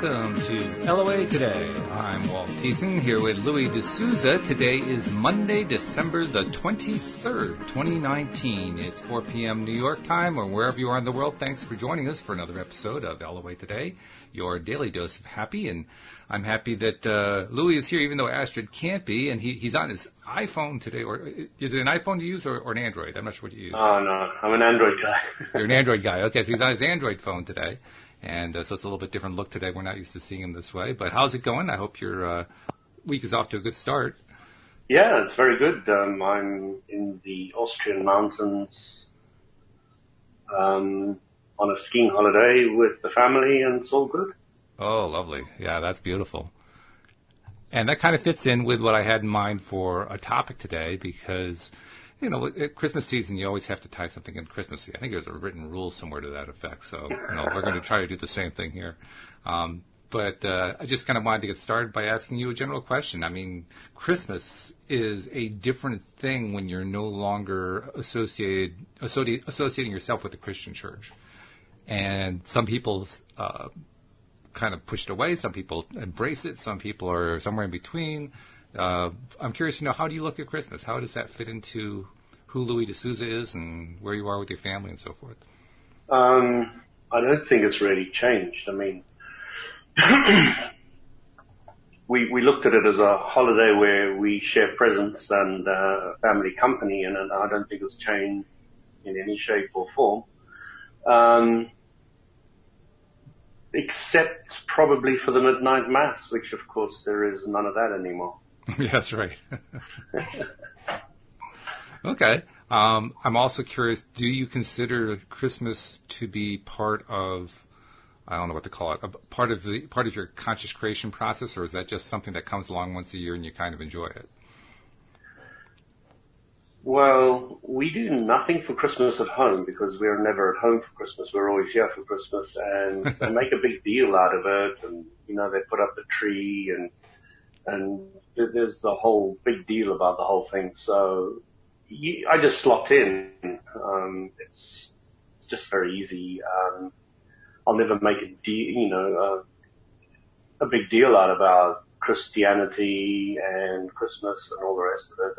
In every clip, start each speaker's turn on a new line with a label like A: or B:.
A: welcome to LOA Today. I'm Walt Thiessen here with Louis D'Souza. Today is Monday, December the 23rd, 2019. It's 4 p.m. New York time, or wherever you are in the world. Thanks for joining us for another episode of LOA Today, your daily dose of happy. And I'm happy that Louis is here, even though Astrid can't be, and he's on his iPhone today. Or is it an iPhone you use or an Android? I'm not sure what you use.
B: Oh, no, I'm an Android guy.
A: You're an Android guy. Okay, so he's on his Android phone today. And so it's a little bit different look today. We're not used to seeing him this way. But how's it going? I hope your week is off to a good start.
B: Yeah, it's very good. I'm in the Austrian mountains on a skiing holiday with the family, and it's all good.
A: Oh, lovely. Yeah, that's beautiful. And that kind of fits in with what I had in mind for a topic today because, you know, at Christmas season, you always have to tie something in Christmassy. I think there's a written rule somewhere to that effect. So, you know, we're going to try to do the same thing here. But I just kind of wanted to get started by asking you a general question. I mean, Christmas is a different thing when you're no longer associating yourself with the Christian church. And some people kind of push it away. Some people embrace it. Some people are somewhere in between. I'm curious to know, how do you look at Christmas? How does that fit into who Louis D'Souza is and where you are with your family and so forth?
B: I don't think it's really changed. I mean, we looked at it as a holiday where we share presents and family company, and I don't think it's changed in any shape or form. Except probably for the midnight mass, which of course there is none of that anymore.
A: Yeah, that's right. Okay. I'm also curious, do you consider Christmas to be part of, I don't know what to call it, part of your conscious creation process, or is that just something that comes along once a year and you kind of enjoy it? Well, we do nothing for Christmas at home because we're never at home for Christmas. We're always here for Christmas, and they make a big deal out of it, and, you know, they put up the tree, and there's the whole big deal about the whole thing. So I just slot in. It's just very easy. I'll never make a big deal out about Christianity and Christmas and all the rest of it.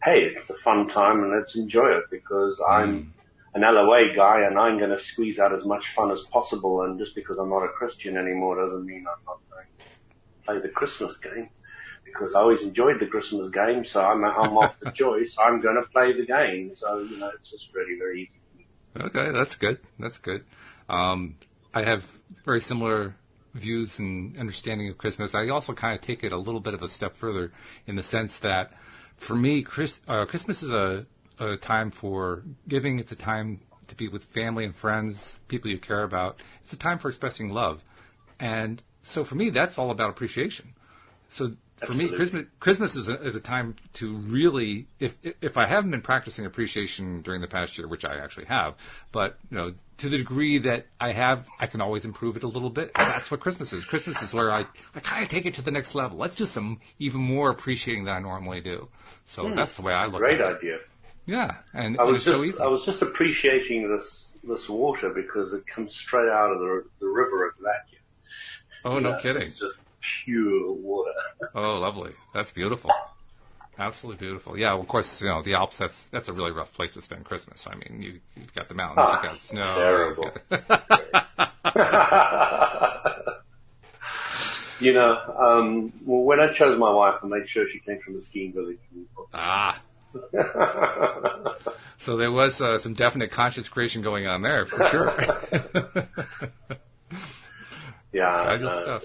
A: Hey, it's a fun time and let's enjoy it because I'm an LOA guy and I'm going to squeeze out as much fun as possible. And just because I'm not a Christian anymore doesn't mean I'm not going to play the Christmas game, because I always enjoyed the Christmas game. So I'm off the choice. I'm going to play the game. So, you know, it's just really very easy. Okay, that's good. That's good. I have very similar views and understanding of Christmas. I also kind of take it a little bit of a step further in the sense that, for me, Christmas is a time for giving. It's a time to be with family and friends, people you care about. It's a time for expressing love. And so for me, that's all about appreciation. So for Absolutely. Me, Christmas is a time to really, if I haven't been practicing appreciation during the past year, which I actually have, but, you know, to the degree that I have, I can always improve it a little bit. And that's what Christmas is. Christmas is where I kind of take it to the next level. Let's do some even more appreciating than I normally do. So that's the way I look at it.
B: Great idea.
A: Yeah, and
B: I was
A: it's so easy.
B: I was just appreciating this water because it comes straight out of the river at Latvia.
A: Oh, no kidding.
B: It's just pure water.
A: Oh, lovely. That's beautiful. Absolutely beautiful. Yeah, well, of course, you know, the Alps, that's a really rough place to spend Christmas. I mean, you've got the mountains, you've got snow.
B: Terrible. You know, well, when I chose my wife, I made sure she came from a skiing village.
A: Ah. So there was some definite conscious creation going on there, for sure.
B: Yeah.
A: Fabulous stuff.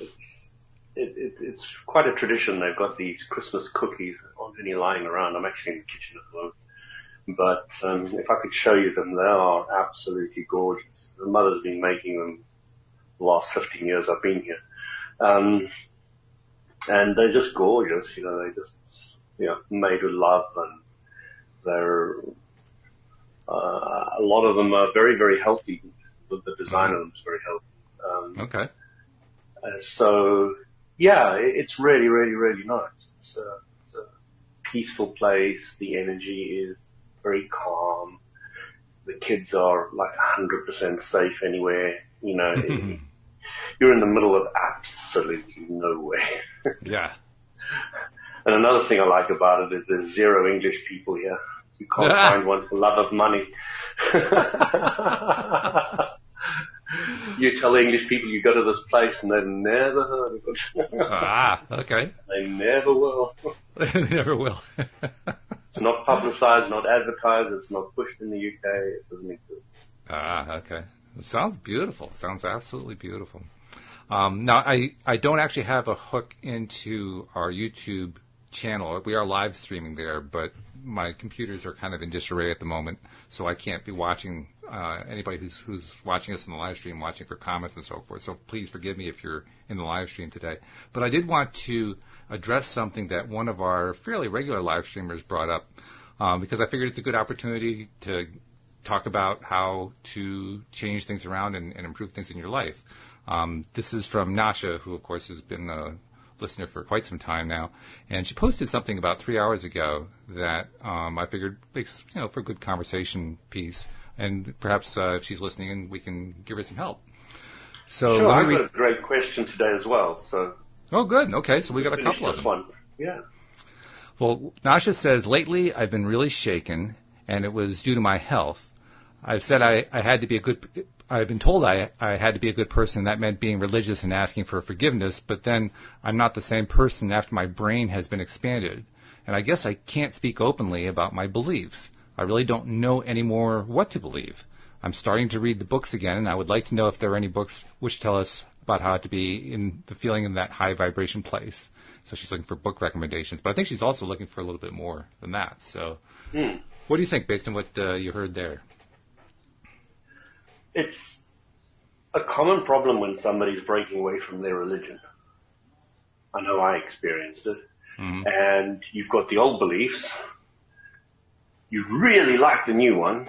B: It's quite a tradition. They've got these Christmas cookies. There aren't any lying around. I'm actually in the kitchen at the moment. But if I could show you them, they are absolutely gorgeous. The mother's been making them the last 15 years I've been here. And they're just gorgeous. You know, they're just, you know, made with love, and they're a lot of them are very, very healthy. The design of them is very healthy.
A: Okay.
B: So, yeah, it's really, really, really nice. It's a peaceful place. The energy is very calm. The kids are like 100% safe anywhere. You know,
A: you're in the middle of absolutely nowhere.
B: Yeah.
A: And another thing I like about it is there's 0 English people here. You can't find one for love of money. You tell English people you go to this place and they've never heard of it.
B: Okay.
A: They never will.
B: They never will.
A: It's not publicized, not advertised, it's not pushed in the UK, it doesn't exist.
B: Okay. It sounds beautiful. Sounds absolutely beautiful. Now, I don't actually have a hook into our YouTube channel. We are live streaming there, but my computers are kind of in disarray at the moment, so I can't be watching anybody who's watching us in the live stream, watching for comments and so forth. So please forgive me if you're in the live stream today. But I did want to address something that one of our fairly regular live streamers brought up, because I figured it's a good opportunity to talk about how to change things around and improve things in your life. This is from Nasha, who, of course, has been a listener for quite some time now. And she posted something about 3 hours ago that I figured makes, for a good conversation piece. And perhaps if she's listening, we can give her some help. So
A: sure, I've got a great question today as well. So.
B: Oh, good. Okay, so we got a couple of them.
A: One. Yeah.
B: Well, Nasha says, lately I've been really shaken, and it was due to my health. I've said I had to be a good... I've been told I had to be a good person. That meant being religious and asking for forgiveness, but then I'm not the same person after my brain has been expanded. And I guess I can't speak openly about my beliefs. I really don't know anymore what to believe. I'm starting to read the books again, and I would like to know if there are any books which tell us about how to be in the feeling in that high vibration place. So she's looking for book recommendations, but I think she's also looking for a little bit more than that. So what do you think based on what you heard there?
A: It's a common problem when somebody's breaking away from their religion. I know I experienced it. Mm-hmm. And you've got the old beliefs. You really like the new ones.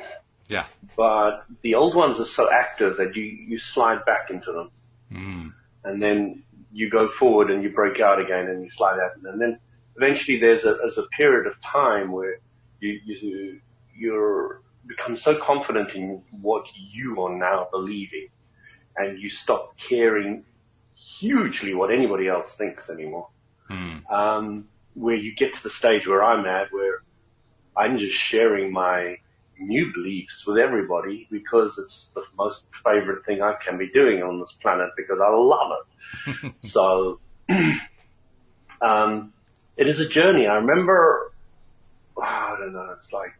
B: Yeah.
A: But the old ones are so active that you slide back into them. Mm. And then you go forward and you break out again and you slide out. And then eventually there's a period of time where you're become so confident in what you are now believing, and you stop caring hugely what anybody else thinks anymore. Where you get to the stage where I'm at, where I'm just sharing my new beliefs with everybody because it's the most favorite thing I can be doing on this planet because I love it. So, it is a journey. I remember, I don't know, it's like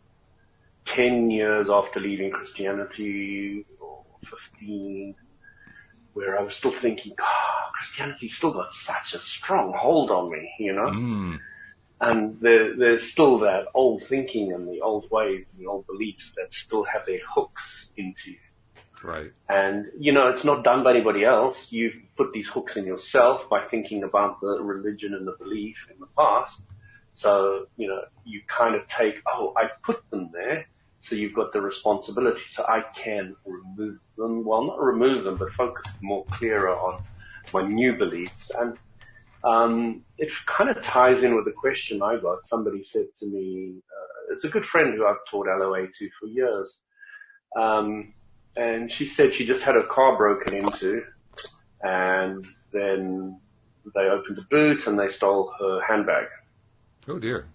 A: 10 years after leaving Christianity, or 15, where I was still thinking, Christianity still got such a strong hold on me, And there's still that old thinking and the old ways and the old beliefs that still have their hooks into you.
B: Right.
A: And, it's not done by anybody else. You've put these hooks in yourself by thinking about the religion and the belief in the past. So, you kind of take, I put them there. So you've got the responsibility. So I can remove them. Well, not remove them, but focus more clearer on my new beliefs. And it kind of ties in with the question I got. Somebody said to me, it's a good friend who I've taught LOA to for years. And she said she just had her car broken into, and then they opened the boot and they stole her handbag.
B: Oh dear.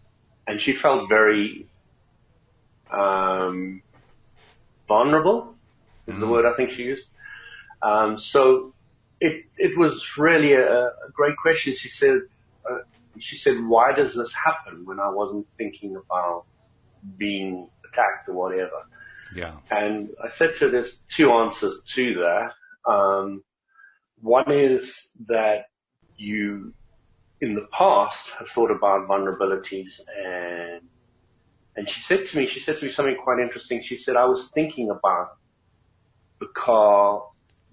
A: And she felt very vulnerable is the word I think she used. So it was really a great question. She said, why does this happen when I wasn't thinking about being attacked or whatever?
B: Yeah.
A: And I said to her, there's two answers to that. One is that you, in the past, have thought about vulnerabilities and she said to me something quite interesting. She said, I was thinking about the car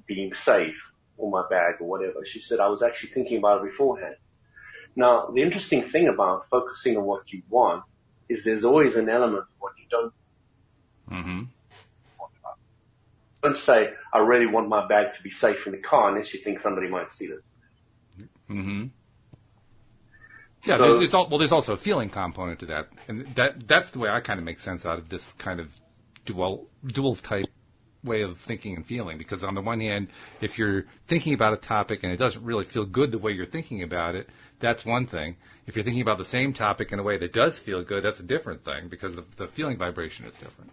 A: being safe or my bag or whatever. She said, I was actually thinking about it beforehand. Now, the interesting thing about focusing on what you want is there's always an element of what you don't want. Don't say, I really want my bag to be safe in the car unless you think somebody might steal it.
B: Mm-hmm. Yeah, so, there's also a feeling component to that. And that's the way I kind of make sense out of this kind of dual type
C: way of thinking and feeling, because on the one hand, if you're thinking about a topic and it doesn't really feel good the way you're thinking about it, that's one thing. If you're thinking about the same topic in a way that does feel good, that's a different thing, because the feeling vibration is different.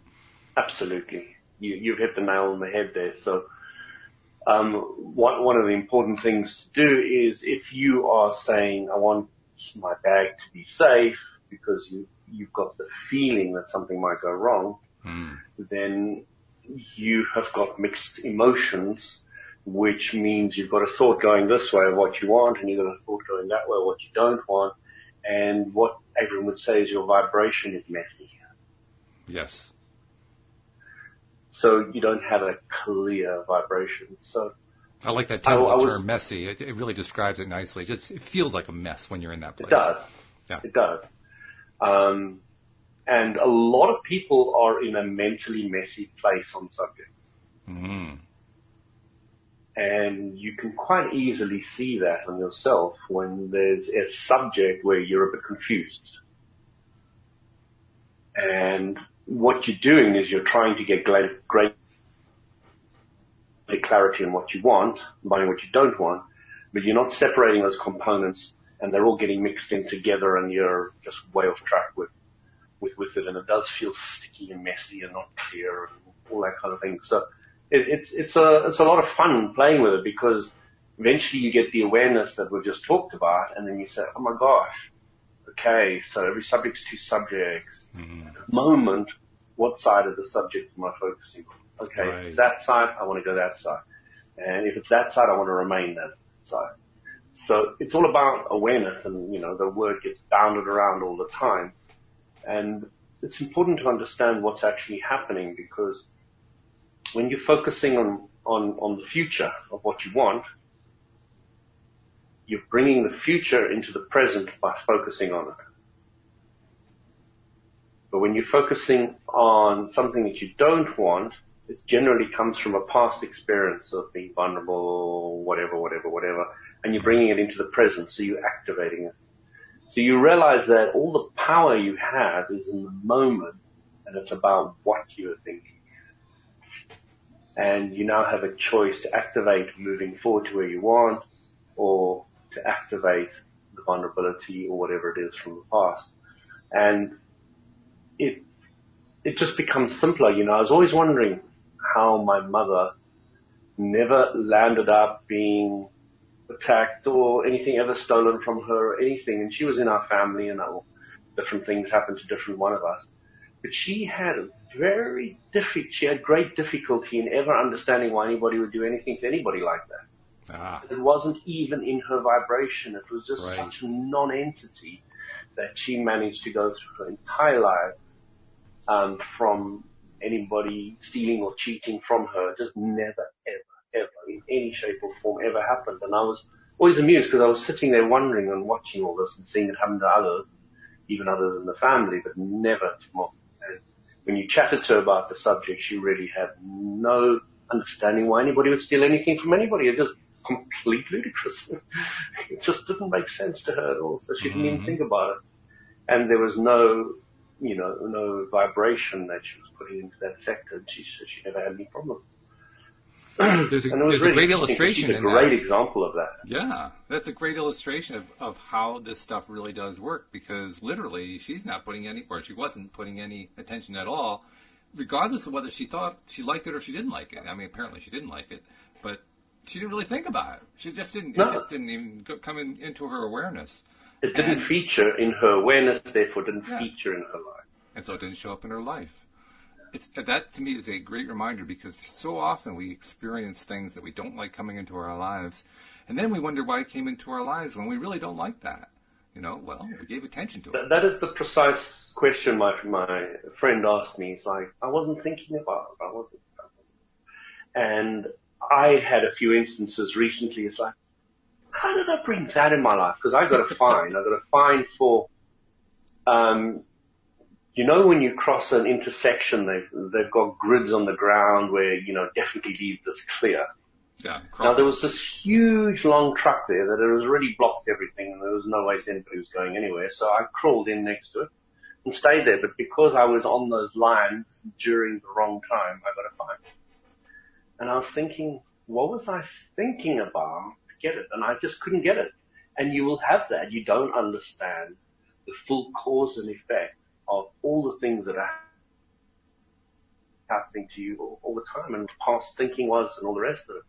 A: Absolutely. You've hit the nail on the head there. So one of the important things to do is, if you are saying, I want my bag to be safe because you've got the feeling that something might go wrong, then you have got mixed emotions, which means you've got a thought going this way of what you want, and you've got a thought going that way of what you don't want. And what everyone would say is your vibration is messy.
C: Yes.
A: So you don't have a clear vibration. So
C: I like that term, messy. It really describes it nicely. It feels like a mess when you're in that place.
A: It does.
C: Yeah.
A: It does. And a lot of people are in a mentally messy place on subjects.
C: Mm-hmm.
A: And you can quite easily see that on yourself when there's a subject where you're a bit confused. And what you're doing is you're trying to get great clarity on what you want, by what you don't want, but you're not separating those components, and they're all getting mixed in together, and you're just way off track with it, and it does feel sticky and messy and not clear and all that kind of thing. So it's a lot of fun playing with it, because eventually you get the awareness that we've just talked about, and then you say, oh my gosh, okay, so every subject's two subjects.
C: Mm-hmm.
A: At the moment, what side of the subject am I focusing on? Okay,
C: Right.
A: If it's that side, I want to go that side. And if it's that side, I want to remain that side. So it's all about awareness, and, the word gets bounded around all the time. And it's important to understand what's actually happening, because when you're focusing on the future of what you want, you're bringing the future into the present by focusing on it. But when you're focusing on something that you don't want, it generally comes from a past experience of being vulnerable, whatever, and you're bringing it into the present, so you're activating it. So you realize that all the power you have is in the moment, and it's about what you're thinking. And you now have a choice to activate moving forward to where you want, or to activate the vulnerability or whatever it is from the past. And it just becomes simpler. I was always wondering how my mother never landed up being attacked or anything ever stolen from her or anything. And she was in our family, and different things happened to different one of us. But she had she had great difficulty in ever understanding why anybody would do anything to anybody like that.
C: Ah.
A: It wasn't even in her vibration. It was just
C: Right.
A: such a non-entity that she managed to go through her entire life, from anybody stealing or cheating from her. Just never, ever in any shape or form ever happened. And I was always amused, because I was sitting there wondering and watching all this and seeing it happen to others, even others in the family, but never to mom. And when you chatted to her about the subject, she really had no understanding why anybody would steal anything from anybody. It just complete ludicrous. It just didn't make sense to her at all. So she didn't even think about it. And there was no vibration that she was putting into that sector. And she never had any problems.
C: There's a great illustration.
A: She's a great example of that.
C: Yeah, that's a great illustration of how this stuff really does work, because literally she wasn't putting any attention at all, regardless of whether she thought she liked it or she didn't like it. I mean, apparently she didn't like it, but she didn't really think about it. She just didn't.
A: No.
C: It just didn't even come into her awareness.
A: It didn't feature in her awareness, therefore didn't feature in her life.
C: And so it didn't show up in her life. That to me is a great reminder, because so often we experience things that we don't like coming into our lives, and then we wonder why it came into our lives when we really don't like that. Well, we gave attention to it.
A: That is the precise question my friend asked me. It's like, I wasn't thinking about it. I wasn't. And I had a few instances recently. It's like, how did I bring that in my life? Because I got a fine. I got a fine for, when you cross an intersection, they've got grids on the ground where, definitely leave this clear.
C: Yeah.
A: Now there was this huge long truck there that had already blocked everything, and there was no way anybody was going anywhere. So I crawled in next to it and stayed there. But because I was on those lines during the wrong time, I got a fine. And I was thinking, what was I thinking about to get it? And I just couldn't get it. And you will have that. You don't understand the full cause and effect of all the things that are happening to you all the time, and past thinking was, and all the rest of it.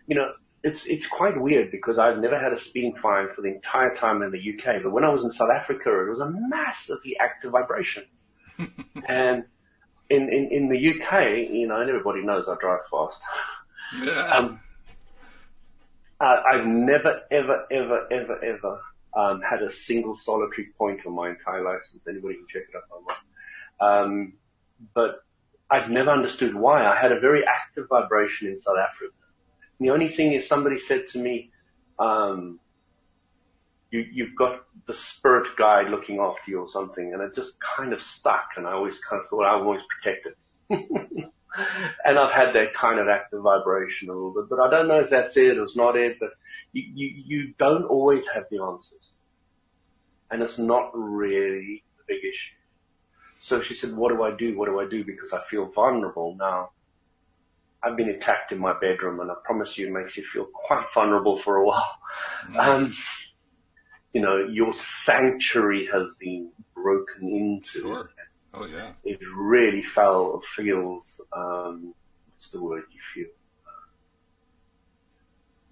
A: You know, it's quite weird because I've never had a speeding fine for the entire time in the UK, but when I was in South Africa, it was a massively active vibration. And in the UK, you know, and everybody knows I drive fast.
C: Yeah.
A: I've never, ever had a single solitary point on my entire license. Anybody can check it up online. But I've never understood why. I had a very active vibration in South Africa. And the only thing is somebody said to me, you've got the spirit guide looking after you or something. And it just kind of stuck. And I always kind of thought I'm always protected. And I've had that kind of active vibration a little bit, but I don't know if that's it or it's not it, but you don't always have the answers. And it's not really the big issue. So she said, what do I do? What do I do? Because I feel vulnerable now. I've been attacked in my bedroom, and I promise you it makes you feel quite vulnerable for a while. Mm. You know, your sanctuary has been broken into.
C: Sure. Oh, yeah.
A: It really feels, what's the word you feel?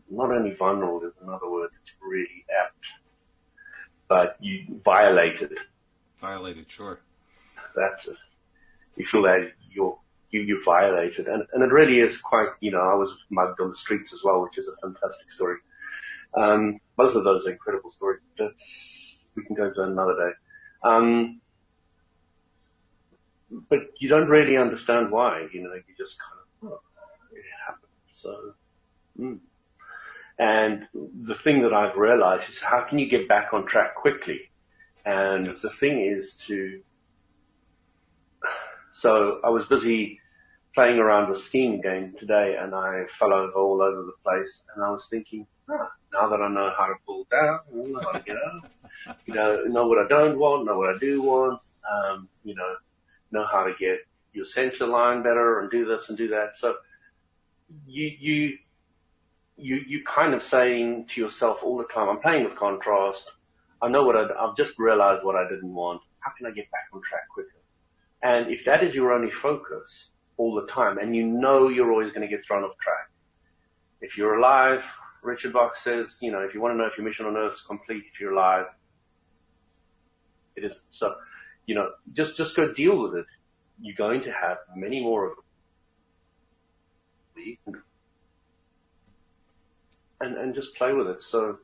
A: Not only vulnerable, there's another word that's really apt, but you violated.
C: Violated, sure.
A: That's it. You feel that you violated. And it really is quite, you know, I was mugged on the streets as well, which is a fantastic story. Both of those are incredible stories. We can go into another day. But you don't really understand why, you know, you just kind of, it happened. So, And the thing that I've realized is how can you get back on track quickly? And yes. The thing is so I was busy playing around with skiing again today, and I fell over all over the place, and I was thinking, now that I know how to pull down, I know how to get up, you know what I don't want, know what I do want, know how to get your center line better and do this and do that. So you kind of saying to yourself all the time, I'm playing with contrast. I know I've just realized what I didn't want. How can I get back on track quicker? And if that is your only focus all the time, and you know you're always going to get thrown off track. If you're alive, Richard Bach says, you know, if you want to know if your mission on Earth is complete, if you're alive, it is. So, you know, just go deal with it. You're going to have many more of these, and just play with it. So,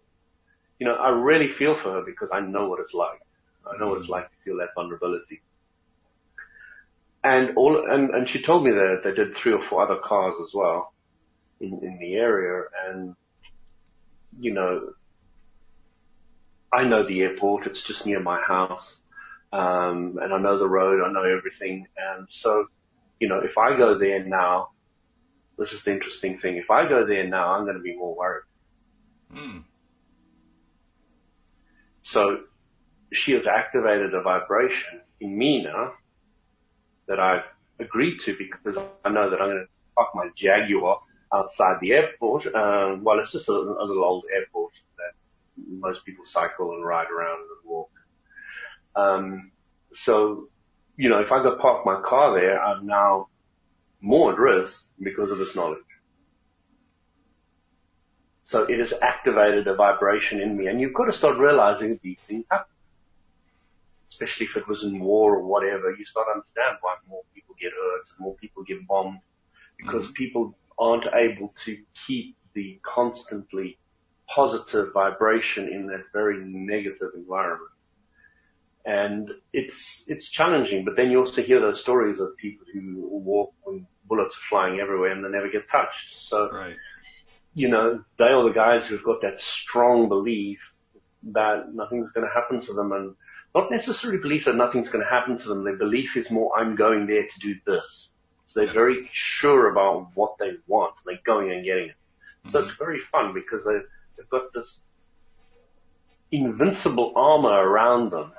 A: you know, I really feel for her because I know what it's like. I know what it's like to feel that vulnerability. And she told me that they did 3 or 4 other cars as well in the area. And, you know, I know the airport. It's just near my house. And I know the road. I know everything. And so, you know, if I go there now, this is the interesting thing. If I go there now, I'm going to be more worried. So she has activated a vibration in me now that I've agreed to because I know that I'm going to park my Jaguar outside the airport. Well, it's just a little old airport that most people cycle and ride around and walk. So, you know, if I go park my car there, I'm now more at risk because of this knowledge. So it has activated a vibration in me, and you've got to start realizing that these things happen. Especially if it was in war or whatever, you start to understand why more people get hurt and more people get bombed, because people aren't able to keep the constantly positive vibration in that very negative environment. And it's challenging, but then you also hear those stories of people who walk when bullets are flying everywhere and they never get touched. So,
C: right.
A: You know, they are the guys who've got that strong belief that nothing's going to happen to them, and not necessarily belief that nothing's going to happen to them. Their belief is more, I'm going there to do this. So they're very sure about what they want. They're going and getting it. So it's very fun because they've got this invincible armor around them,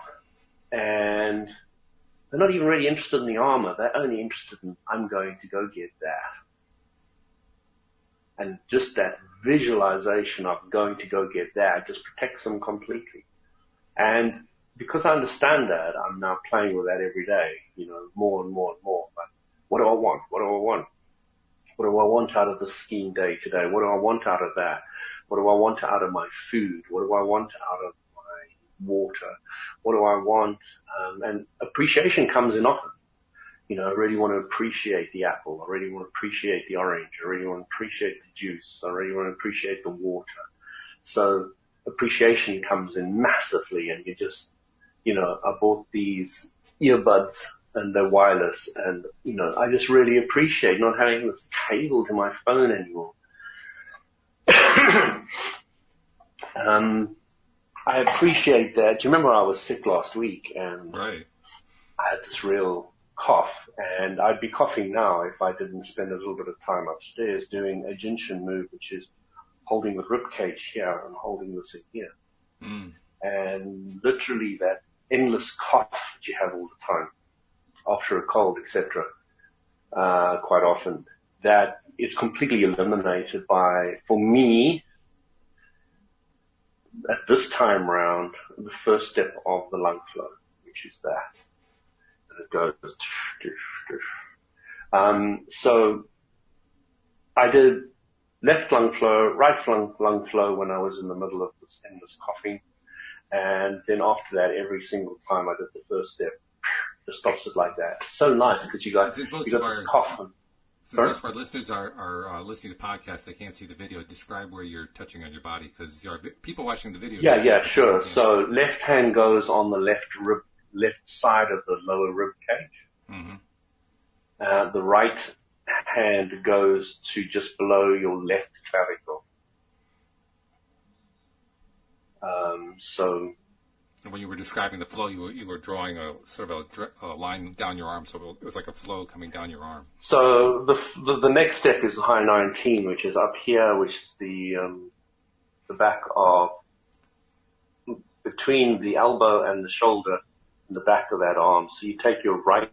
A: and they're not even really interested in the armor. They're only interested in, I'm going to go get that. And just that visualization of going to go get that just protects them completely. And because I understand that, I'm now playing with that every day, more and more and more. But what do I want? What do I want? What do I want out of the skiing day today? What do I want out of that? What do I want out of my food? What do I want out of my water? What do I want? And appreciation comes in often. I really want to appreciate the apple. I really want to appreciate the orange. I really want to appreciate the juice. I really want to appreciate the water. So appreciation comes in massively, and you just, I bought these earbuds and they're wireless, and, I just really appreciate not having this cable to my phone anymore. I appreciate that. Do you remember I was sick last week, and
C: right.
A: I had this real cough, and I'd be coughing now if I didn't spend a little bit of time upstairs doing a Jinshin move, which is holding the rib cage here and holding this in here. And literally that endless cough that you have all the time after a cold, etc., quite often, that is completely eliminated by, for me, at this time round, the first step of the lung flow, which is that. And it goes. So I did left lung flow, right lung flow when I was in the middle of this endless coughing. And then after that, every single time I did the first step, just stops it like that. It's so nice because you got this cough.
C: Since most of our listeners are listening to podcasts, they can't see the video. Describe where you're touching on your body, because there are people watching the video.
A: Yeah, sure. Yeah. So left hand goes on the left side of the lower rib cage. Mm-hmm. The right hand goes to just below your left clavicle.
C: And when you were describing the flow, you were drawing a sort of a line down your arm, so it was like a flow coming down your arm.
A: So the next step is the high 19, which is up here, which is the back of between the elbow and the shoulder, in the back of that arm. So you take your right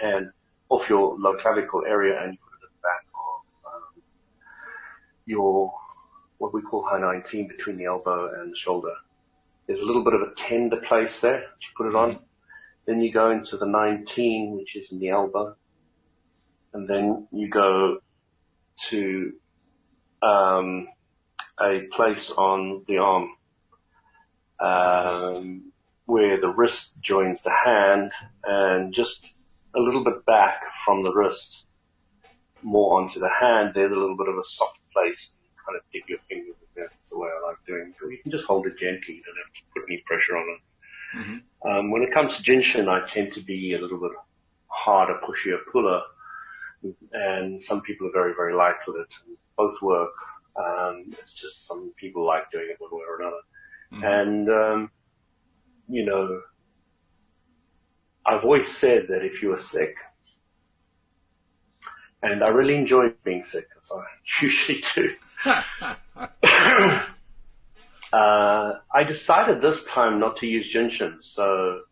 A: hand off your low clavicle area and you put it at the back of your what we call high 19, between the elbow and the shoulder. There's a little bit of a tender place there that you put it on. Then you go into the 19, which is in the elbow. And then you go to a place on the arm where the wrist joins the hand, and just a little bit back from the wrist, more onto the hand. There's a little bit of a soft place. Kind of dip your fingers in there. That's the way I like doing it. You can just hold it gently. You don't have to put any pressure on it. Mm-hmm. When it comes to Jinshin, I tend to be a little bit harder, pushier, puller, and some people are very, very light with it. Both work. It's just some people like doing it one way or another. Mm-hmm. And, I've always said that if you are sick, and I really enjoy being sick, as I usually do, I decided this time not to use Jinshin. So,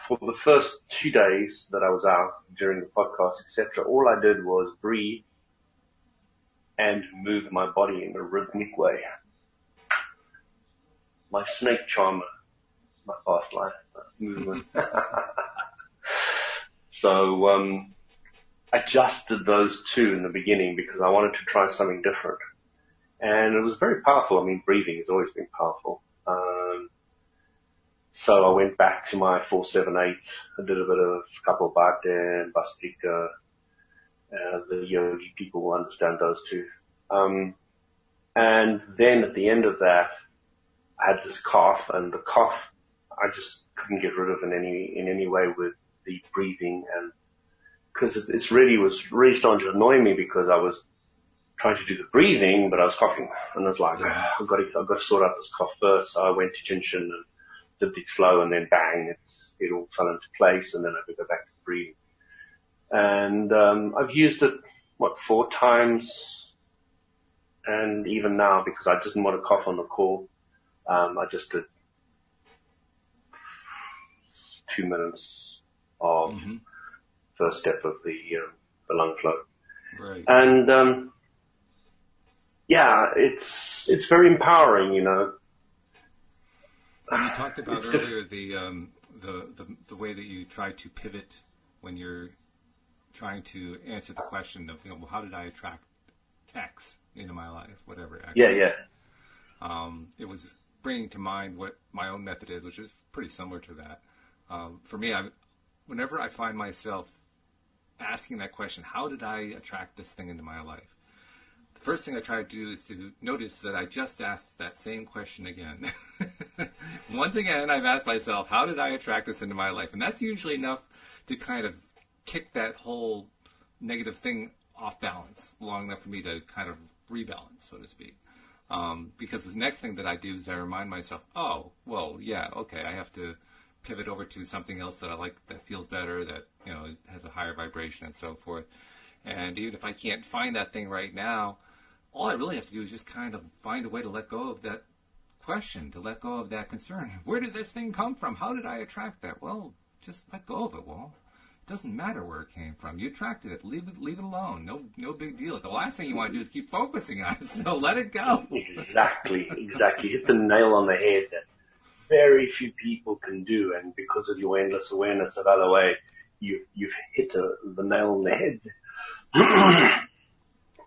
A: for the first 2 days that I was out during the podcast, etc., all I did was breathe and move my body in a rhythmic way. My snake charmer, my past life movement. So, adjusted those two in the beginning because I wanted to try something different. And it was very powerful. I mean, breathing has always been powerful. So I went back to my 4-7-8. I did a bit of Kapalbhati and Bhastrika. The yogi people will understand those two. And then at the end of that, I had this cough, and the cough I just couldn't get rid of in any way with the breathing, and because it's really starting to annoy me because I was trying to do the breathing, but I was coughing, and I was like, I've got to sort out this cough first. So I went to Jinshin and did the flow, and then bang, it all fell into place, and then I could go back to breathing. And I've used it 4 times, and even now, because I didn't want to cough on the call, I just did 2 minutes of
B: first step of the lung flow.
C: Right.
B: And it's very empowering, you know.
C: And you talked about earlier the way that you try to pivot when you're trying to answer the question of, well, how did I attract X into my life, whatever X is. It was bringing to mind what my own method is, which is pretty similar to that. For me, whenever I find myself asking that question, how did I attract this thing into my life? The first thing I try to do is to notice that I just asked that same question again. Once again, I've asked myself, how did I attract this into my life? And that's usually enough to kind of kick that whole negative thing off balance long enough for me to kind of rebalance, so to speak. Because the next thing that I do is I remind myself, oh, well, yeah, okay, I have to pivot over to something else that I like, that feels better, that, has a higher vibration and so forth. And even if I can't find that thing right now, all I really have to do is just kind of find a way to let go of that question, to let go of that concern. Where did this thing come from? How did I attract that? Well, just let go of it, Walt. It doesn't matter where it came from. You attracted it. Leave it alone. No big deal. The last thing you want to do is keep focusing on it, so let it go.
B: Exactly. Hit the nail on the head that very few people can do, and because of your endless awareness of LOA, you've hit the nail on the head.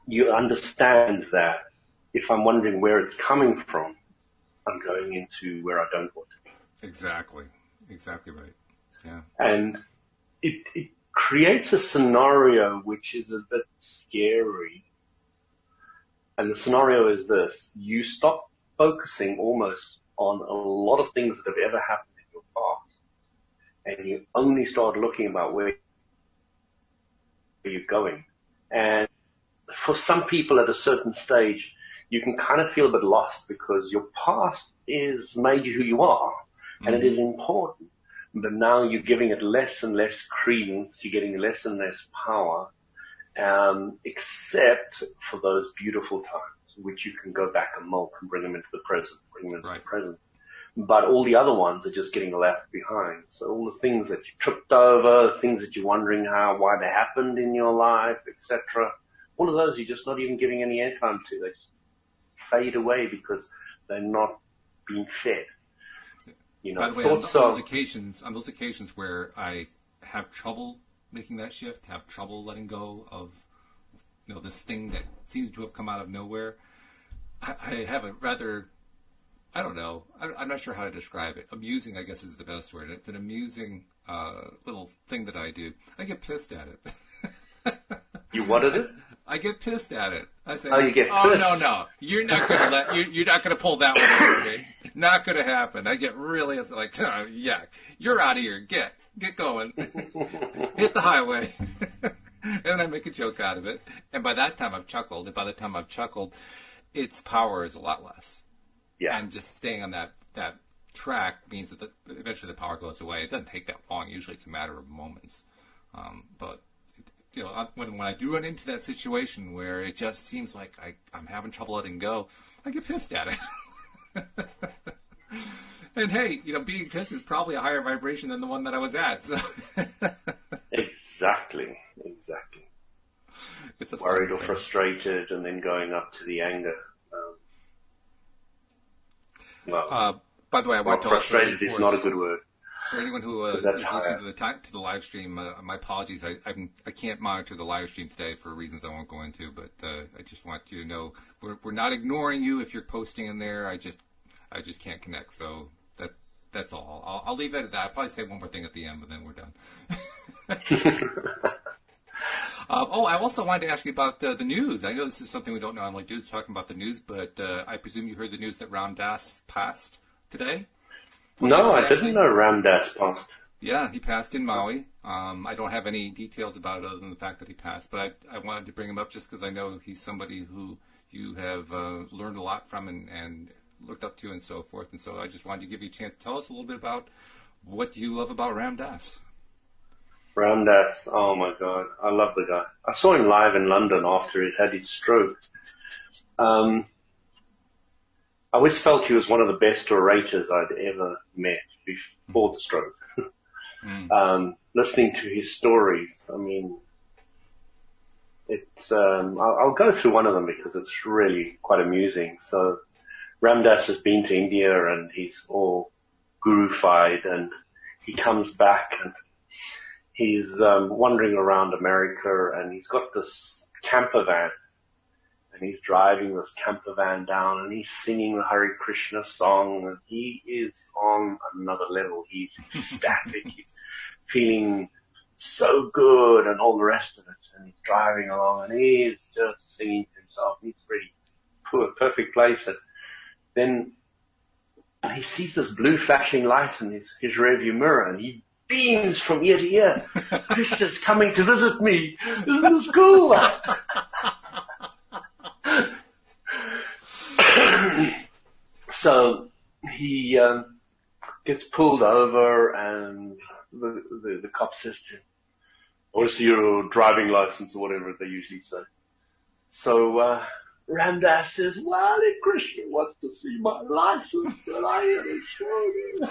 B: You understand that if I'm wondering where it's coming from, I'm going into where I don't want to be.
C: Exactly right. Yeah.
B: And it creates a scenario which is a bit scary. And the scenario is this: you stop focusing almost on a lot of things that have ever happened in your past, and you only start looking about where you're going. And for some people at a certain stage, you can kind of feel a bit lost because your past is made you who you are, and it is important. But now you're giving it less and less credence, you're getting less and less power, except for those beautiful times, which you can go back and milk and bring them into the present, the present. But all the other ones are just getting left behind. So all the things that you tripped over, things that you're wondering why they happened in your life, etc., all of those you're just not even giving any airtime to. They just fade away because they're not being fed.
C: By the way, on those occasions where I have trouble making that shift, have trouble letting go of this thing that seems to have come out of nowhere, I have a rather, I don't know, I'm not sure how to describe it. Amusing, I guess, is the best word. It's an amusing little thing that I do. I get pissed at it.
B: You what at it?
C: I get pissed at it. I say,
B: you get pissed?
C: No, you're not gonna you're not gonna pull that one over me. Not gonna happen. I get really like, yuck. You're out of here. Get going. Hit the highway. And then I make a joke out of it. And by that time I've chuckled. And by the time I've chuckled, its power is a lot less.
B: Yeah.
C: And just staying on that track means that eventually the power goes away. It doesn't take that long. Usually it's a matter of moments. But when I do run into that situation where it just seems like I'm having trouble letting go, I get pissed at it. And hey, being pissed is probably a higher vibration than the one that I was at. So
B: Exactly.
C: It's
B: worried or frustrated, and then going up to the anger.
C: By the way, I want to
B: frustrated is not a good word.
C: For anyone who is listening to the live stream, my apologies. I can't monitor the live stream today for reasons I won't go into, but I just want you to know we're not ignoring you if you're posting in there. I just can't connect, so that's all. I'll leave it at that. I'll probably say one more thing at the end, but then we're done. I also wanted to ask you about the news. I know this is something we don't normally do, talking about the news, but I presume you heard the news that Ram Dass passed today?
B: No, I didn't know Ram Dass passed.
C: Yeah, he passed in Maui. I don't have any details about it other than the fact that he passed, but I wanted to bring him up just because I know he's somebody who you have learned a lot from and looked up to and so forth. And so I just wanted to give you a chance to tell us a little bit about what you love about Ram Dass.
B: Ram Dass, oh my God, I love the guy. I saw him live in London after he'd had his stroke. I always felt he was one of the best orators I'd ever met before the stroke.
A: listening to his stories. I mean, it's, I'll go through one of them because it's really quite amusing. So Ramdas has been to India and he's all guru-fied, and he comes back and he's wandering around America, and he's got this camper van, and he's driving this camper van down, and he's singing the Hare Krishna song, and he is on another level. He's ecstatic. He's feeling so good and all the rest of it, and he's driving along, and he's just singing to himself. He's really perfect place, and then he sees this blue flashing light in his rearview mirror, and he beams from ear to ear. Krishna's coming to visit me. This is cool. So he gets pulled over, and the cop says to him, "What's your driving license?" or whatever they usually say. So Ramdas says, "Well, if Krishna wants to see my license, then I am to show you."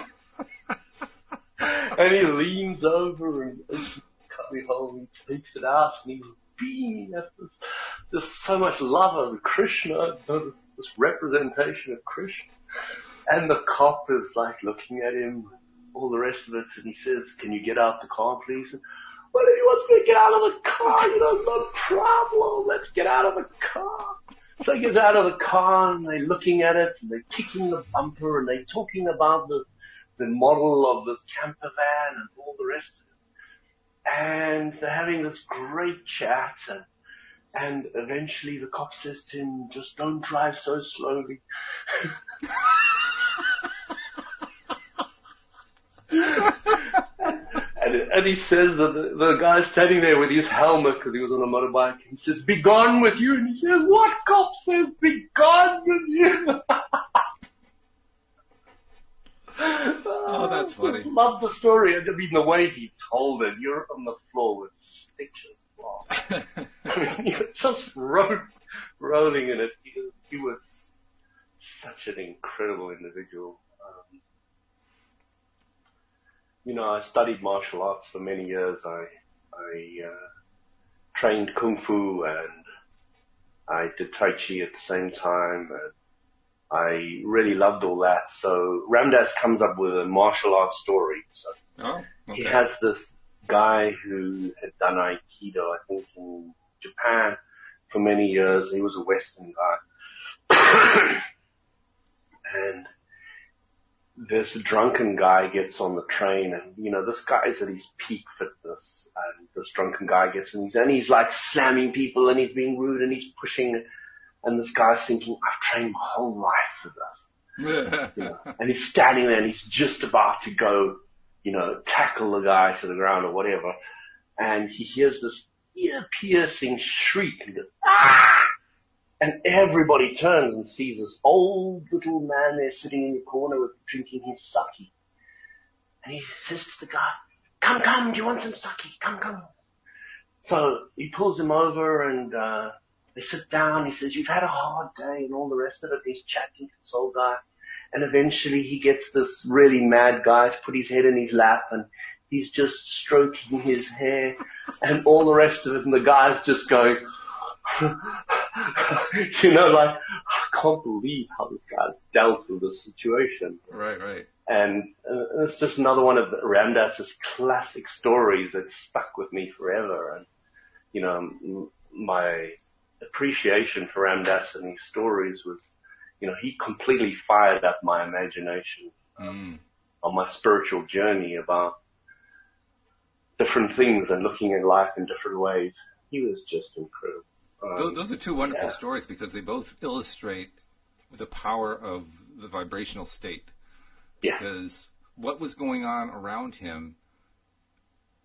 A: And he leans over and opens the cubby hole and he takes it out, and he's beaming at this. There's so much love of Krishna, this representation of Krishna. And the cop is like looking at him, all the rest of it, and he says, "Can you get out the car, please?" And, "Well, if he wants me to get out of the car, no problem. Let's get out of the car." So he gets out of the car, and they're looking at it, and they're kicking the bumper, and they're talking about the model of this camper van and all the rest of it. And they're having this great chat, and eventually the cop says to him, "Just don't drive so slowly." And he says that the guy's standing there with his helmet because he was on a motorbike. He says, "Be gone with you." And he says, "What cop says be gone with you?"
C: Oh, that's funny.
A: I just love the story. I mean, the way he told it, you're on the floor with stitches. Wow. I mean, he was just rolling in it. He was such an incredible individual. I studied martial arts for many years. I trained Kung Fu, and I did Tai Chi at the same time. And I really loved all that. So Ramdas comes up with a martial arts story. So He has this guy who had done Aikido, I think, in Japan for many years. He was a Western guy. And this drunken guy gets on the train, and, this guy's at his peak fitness, and this drunken guy gets in, and he's like slamming people, and he's being rude, and he's pushing, and this guy's thinking, "I've trained my whole life for this." And he's standing there, and he's just about to go, tackle the guy to the ground or whatever, and he hears this ear-piercing shriek, and he goes, "Ah!" And everybody turns and sees this old little man there sitting in the corner with drinking his sake. And he says to the guy, Come, do you want some sake? Come. So he pulls him over, and they sit down. He says, "You've had a hard day," and all the rest of it. He's chatting to this old guy. And eventually he gets this really mad guy to put his head in his lap, and he's just stroking his hair and all the rest of it. And the guy's just going, I can't believe how this guy's dealt with this situation.
C: Right.
A: And it's just another one of Ramdas's classic stories that stuck with me forever. And, my appreciation for Ramdas and his stories was, he completely fired up my imagination on my spiritual journey about different things and looking at life in different ways. He was just incredible.
C: Those are two wonderful stories because they both illustrate the power of the vibrational state.
A: Yeah.
C: Because what was going on around him,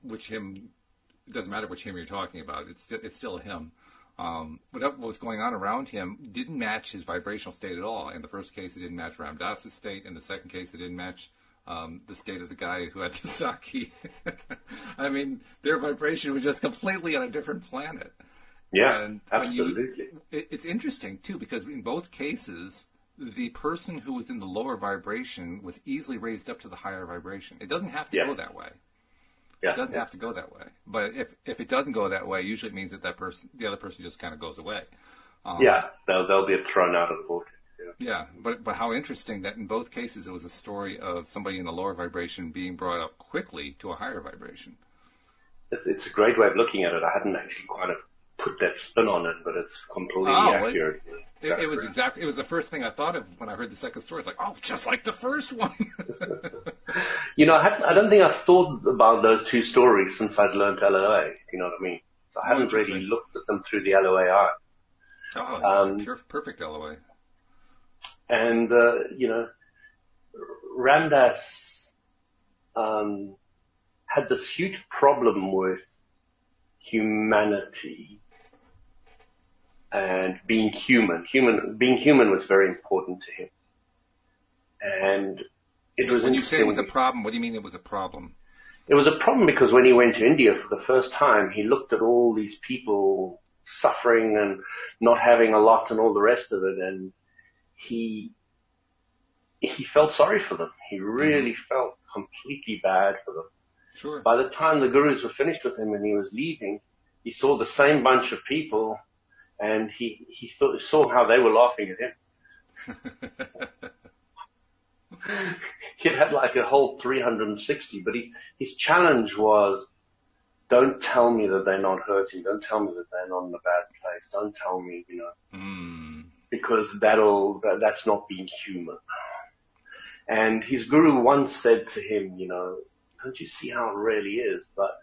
C: it doesn't matter which him you're talking about, it's still him. What was going on around him didn't match his vibrational state at all. In the first case, it didn't match Ramdas's state. In the second case, it didn't match the state of the guy who had the sake. I mean, their vibration was just completely on a different planet.
A: Yeah,
C: and
A: absolutely.
C: It's interesting, too, because in both cases, the person who was in the lower vibration was easily raised up to the higher vibration. It doesn't have to go that way. It doesn't have to go that way. But if it doesn't go that way, usually it means that the other person just kind of goes away.
B: They'll be thrown out of the vortex.
C: Yeah, but how interesting that in both cases it was a story of somebody in a lower vibration being brought up quickly to a higher vibration.
B: It's a great way of looking at it. I hadn't actually quite put that spin on it, but it's completely accurate.
C: It was the first thing I thought of when I heard the second story. It's like, oh, just like the first one.
B: I don't think I've thought about those two stories since I'd learned LOA. You know what I mean? So I haven't really looked at them through the LOA eye.
C: Perfect LOA.
B: And, Ramdas had this huge problem with humanity and being human. Being human was very important to him. And it was
C: when you say it was a problem, what do you mean it was a problem?
B: It was a problem because when he went to India for the first time, he looked at all these people suffering and not having a lot and all the rest of it, and he felt sorry for them. He really felt completely bad for them.
C: Sure.
B: By the time the gurus were finished with him and he was leaving, he saw the same bunch of people, and he saw how they were laughing at him. He had like a whole 360, but his challenge was, don't tell me that they're not hurting. Don't tell me that they're not in a bad place. Don't tell me, because that's not being human. And his guru once said to him, don't you see how it really is? But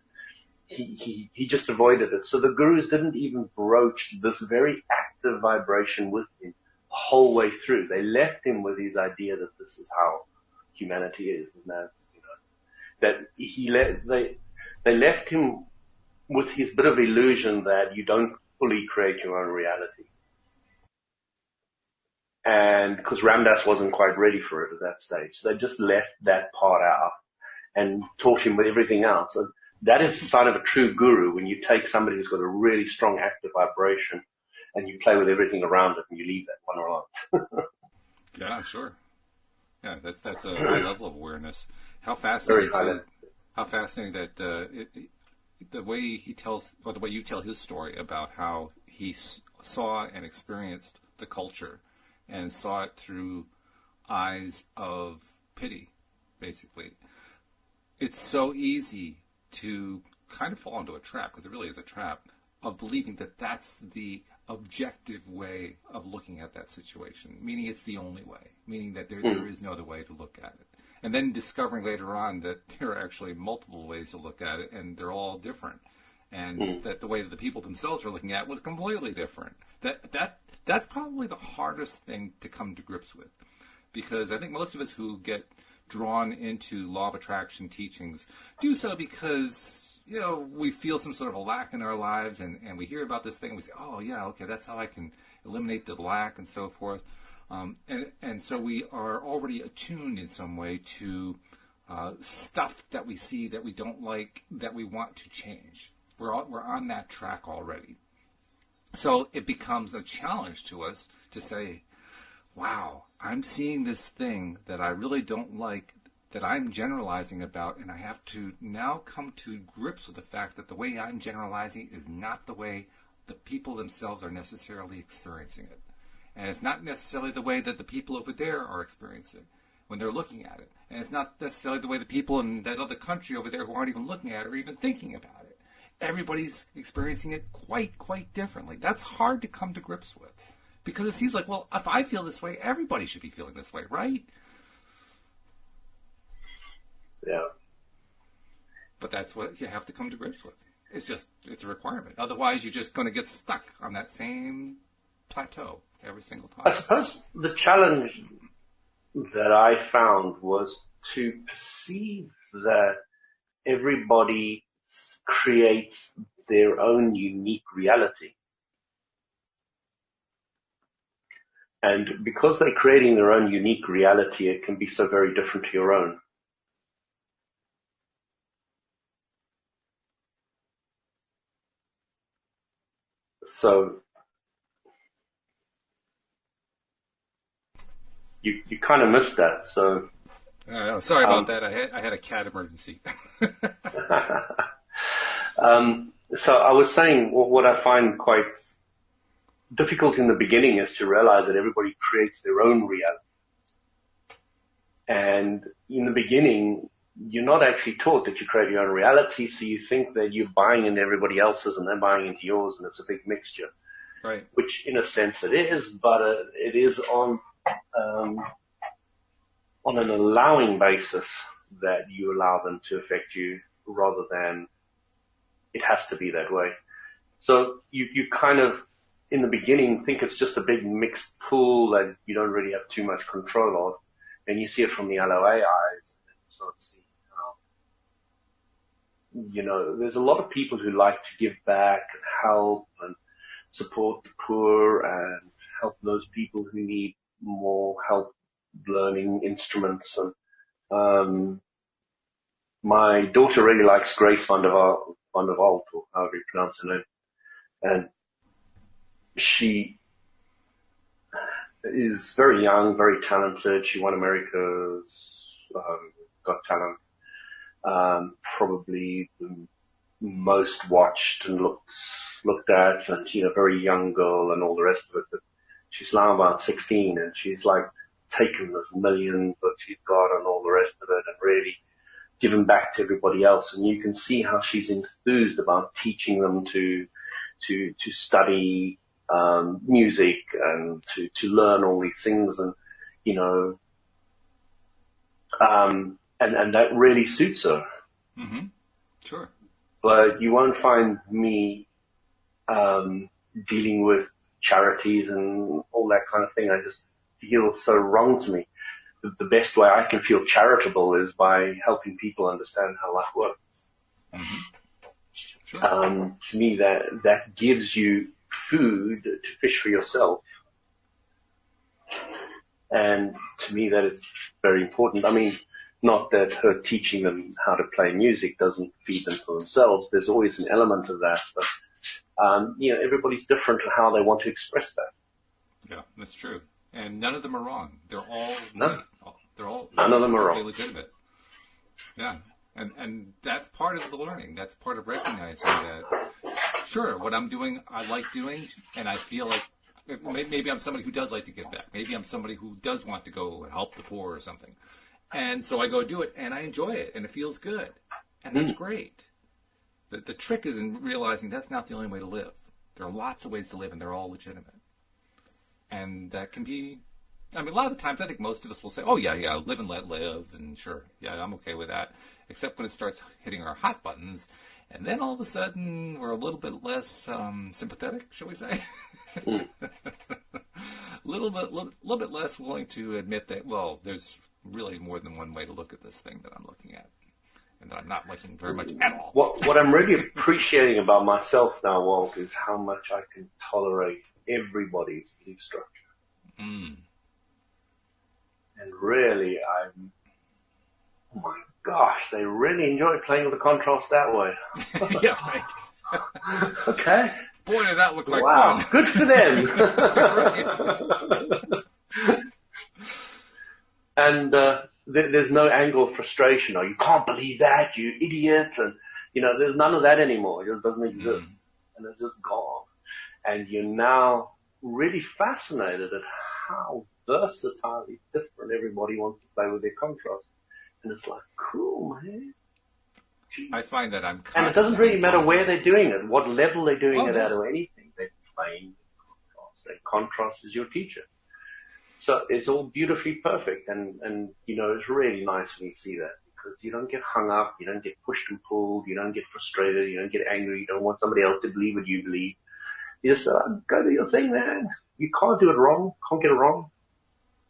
B: he just avoided it. So the gurus didn't even broach this very active vibration with him the whole way through. They left him with his idea that this is how humanity is, and they left him with his bit of illusion that you don't fully create your own reality. And because Ramdas wasn't quite ready for it at that stage, so they just left that part out and taught him with everything else. And that is the sign of a true guru, when you take somebody who's got a really strong active vibration and you play with everything around it and you leave that one alone.
C: Yeah, sure. Yeah, that's a high level of awareness. How fascinating! How fascinating that the way he tells, or the way you tell his story about how he saw and experienced the culture, and saw it through eyes of pity, basically. It's so easy to kind of fall into a trap, because it really is a trap, of believing that that's the objective way of looking at that situation, meaning it's the only way, meaning that there is no other way to look at it. And then discovering later on that there are actually multiple ways to look at it, and they're all different. And that the way that the people themselves are looking at it was completely different. That's probably the hardest thing to come to grips with. Because I think most of us who get drawn into law of attraction teachings do so because, we feel some sort of a lack in our lives, and we hear about this thing, and we say, oh, yeah, okay, that's how I can eliminate the lack and so forth. And so we are already attuned in some way to stuff that we see that we don't like, that we want to change. We're on that track already. So it becomes a challenge to us to say, wow, I'm seeing this thing that I really don't like, that I'm generalizing about, and I have to now come to grips with the fact that the way I'm generalizing is not the way the people themselves are necessarily experiencing it. And it's not necessarily the way that the people over there are experiencing when they're looking at it. And it's not necessarily the way the people in that other country over there who aren't even looking at it or even thinking about it. Everybody's experiencing it quite, quite differently. That's hard to come to grips with. Because it seems like, well, if I feel this way, everybody should be feeling this way, right?
B: Yeah.
C: But that's what you have to come to grips with. It's a requirement. Otherwise, you're just going to get stuck on that same plateau every single time.
B: I suppose the challenge that I found was to perceive that everybody creates their own unique reality. And because they're creating their own unique reality, it can be so very different to your own. So you kind of miss that. So
C: Sorry about that. I had a cat emergency.
A: So I was saying what I find quite difficult in the beginning is to realize that everybody creates their own reality. And in the beginning, you're not actually taught that you create your own reality, so you think that you're buying into everybody else's and they're buying into yours, and it's a big mixture.
C: Right.
A: Which, in a sense, it is, but it is on an allowing basis that you allow them to affect you, rather than it has to be that way. So you kind of, in the beginning, think it's just a big mixed pool that you don't really have too much control of, and you see it from the LOA eyes, and you sort of see how, there's a lot of people who like to give back and help and support the poor and help those people who need more help learning instruments. And my daughter really likes Grace van der Walt, or however you pronounce her name, and she is very young, very talented. She won America's Got Talent, probably the most watched and looked at, and very young girl and all the rest of it. But she's now about 16, and she's like taken this million that she's got and all the rest of it, and really given back to everybody else. And you can see how she's enthused about teaching them to study music and to learn all these things, and and that really suits her.
C: Mm-hmm. Sure.
A: But you won't find me dealing with charities and all that kind of thing. I just feel so wrong to me. The best way I can feel charitable is by helping people understand how life works.
C: Mm-hmm. Sure.
A: To me, that gives you food to fish for yourself. And to me, that is very important. I mean, not that her teaching them how to play music doesn't feed them for themselves. There's always an element of that. But, everybody's different in how they want to express that.
C: Yeah, that's true. And none of them are wrong. They're all
A: none
C: of
A: them are wrong.
C: Legitimate. Yeah. And that's part of the learning. That's part of recognizing that, sure, what I'm doing, I like doing, and I feel like maybe I'm somebody who does like to give back. Maybe I'm somebody who does want to go help the poor or something. And so I go do it, and I enjoy it, and it feels good. And that's great. The trick is in realizing that's not the only way to live. There are lots of ways to live, and they're all legitimate. And that can be, a lot of the times I think most of us will say, oh, yeah, live and let live, and sure, yeah, I'm okay with that. Except when it starts hitting our hot buttons, and then all of a sudden we're a little bit less sympathetic, shall we say? A little bit less willing to admit that, well, there's really more than one way to look at this thing that I'm looking at, and that I'm not liking very much at all.
A: What I'm really appreciating about myself now, Walt, is how much I can tolerate everybody's belief structure.
C: Mm.
A: And really, oh my gosh, they really enjoy playing with the contrast that way.
C: Yeah, right.
A: Okay.
C: Boy, did that look like
A: wow,
C: fun.
A: good for them. And there's no angle of frustration, or you can't believe that, you idiot, and there's none of that anymore. It just doesn't exist, and it's just gone. And you're now really fascinated at how versatilely different everybody wants to play with their contrast, and it's like, cool, man. Jeez.
C: I find that I'm
A: and it doesn't really matter where they're doing it, what level they're doing it at, or anything. They're playing contrast. And contrast is your teacher. So it's all beautifully perfect, and it's really nice when you see that, because you don't get hung up, you don't get pushed and pulled, you don't get frustrated, you don't get angry, you don't want somebody else to believe what you believe. You just go do your thing, man. You can't do it wrong, can't get it wrong,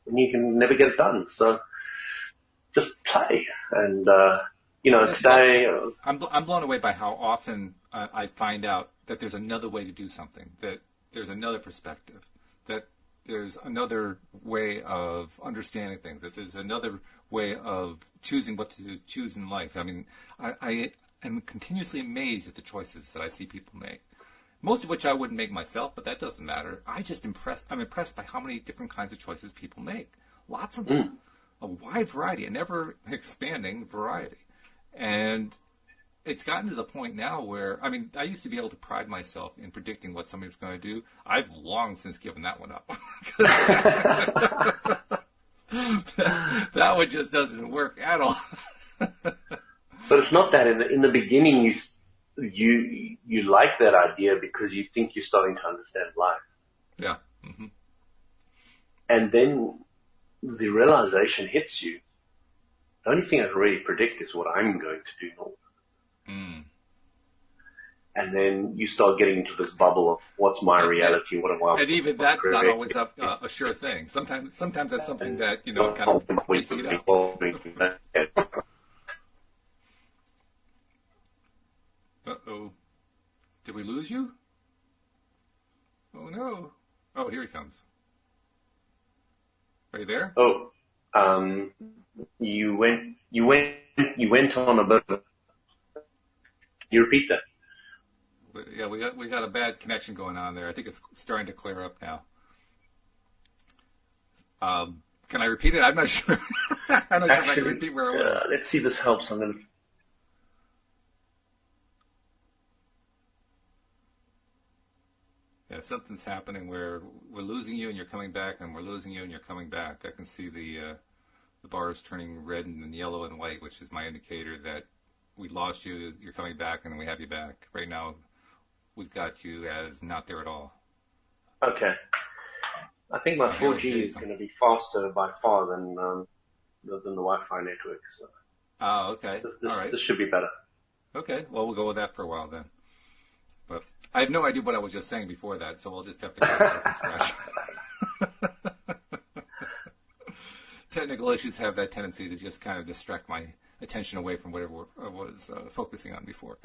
A: and you can never get it done. So just play, and today
C: I'm blown away by how often I find out that there's another way to do something, that there's another perspective, that there's another way of understanding things, that there's another way of choosing what to choose in life. I am continuously amazed at the choices that I see people make, most of which I wouldn't make myself, but that doesn't matter. I'm impressed by how many different kinds of choices people make. Lots of them. a wide variety, an ever expanding variety. And it's gotten to the point now where, I mean, I used to be able to pride myself in predicting what somebody was going to do. I've long since given that one up. That one just doesn't work at all.
B: But it's not that. In the beginning, you like that idea because you think you're starting to understand life.
C: Yeah. Mm-hmm.
B: And then the realization hits you. The only thing I can really predict is what I'm going to do now.
C: Mm.
B: And then you start getting into this bubble of what's my reality, what am I?
C: And even that's not always a sure thing. Sometimes that's something that, you know, kind of making it up. Uh-oh. Did we lose you? Oh, no. Oh, here he comes. Are you there?
B: Oh, you went on a bit of, you repeat that?
C: Yeah, we got a bad connection going on there. I think it's starting to clear up now. Can I repeat it? I'm not sure. I'm not sure if I can repeat where I was.
B: Let's see if this helps. I'm going to...
C: Yeah, something's happening where we're losing you and you're coming back, and we're losing you and you're coming back. I can see the bars turning red and then yellow and white, which is my indicator that we lost you, you're coming back, and then we have you back. Right now, we've got you as not there at all.
B: Okay. I think my 4G is going to be faster by far than the Wi-Fi network. So.
C: Oh, okay.
B: All
C: right.
B: This should be better.
C: Okay. Well, we'll go with that for a while then. But I have no idea what I was just saying before that, so we'll just have to go from scratch. Technical issues have that tendency to just kind of distract my attention away from whatever I was focusing on before.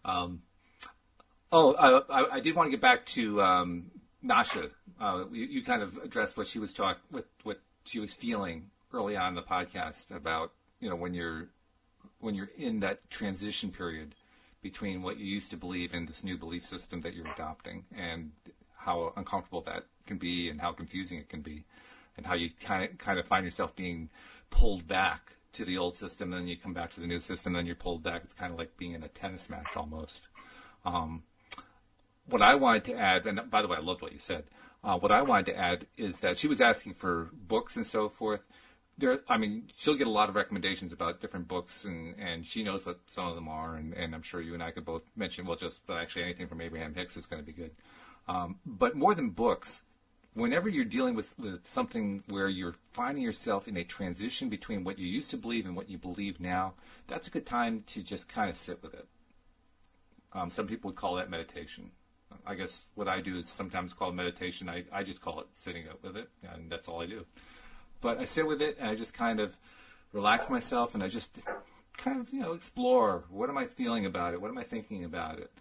C: I did want to get back to Nasha. You kind of addressed what she was what she was feeling early on in the podcast about, you know, when you're in that transition period between what you used to believe and this new belief system that you're adopting, and how uncomfortable that can be and how confusing it can be, and how you kind of find yourself being pulled back to the old system, and then you come back to the new system, and then you're pulled back. It's kind of like being in a tennis match almost. What I wanted to add, and by the way, I loved what you said. What I wanted to add is that she was asking for books and so forth. She'll get a lot of recommendations about different books, and she knows what some of them are, and I'm sure you and I could both mention, actually anything from Abraham Hicks is going to be good. But more than books, whenever you're dealing with something where you're finding yourself in a transition between what you used to believe and what you believe now, that's a good time to just kind of sit with it. Some people would call that meditation. I guess what I do is sometimes call meditation. I just call it sitting up with it, and that's all I do. But I sit with it, and I just kind of relax myself, and I just kind of, explore. What am I feeling about it? What am I thinking about it?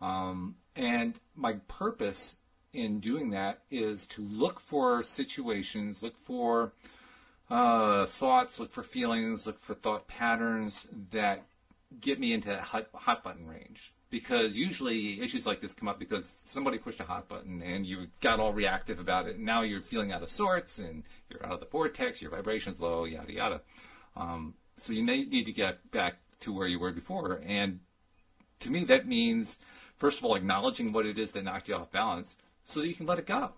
C: And my purpose in doing that is to look for situations, look for thoughts, look for feelings, look for thought patterns that get me into that hot button range. Because usually issues like this come up because somebody pushed a hot button and you got all reactive about it, and now you're feeling out of sorts and you're out of the vortex, your vibration's low, yada, yada. So you need to get back to where you were before. And to me, that means, first of all, acknowledging what it is that knocked you off balance so that you can let it go.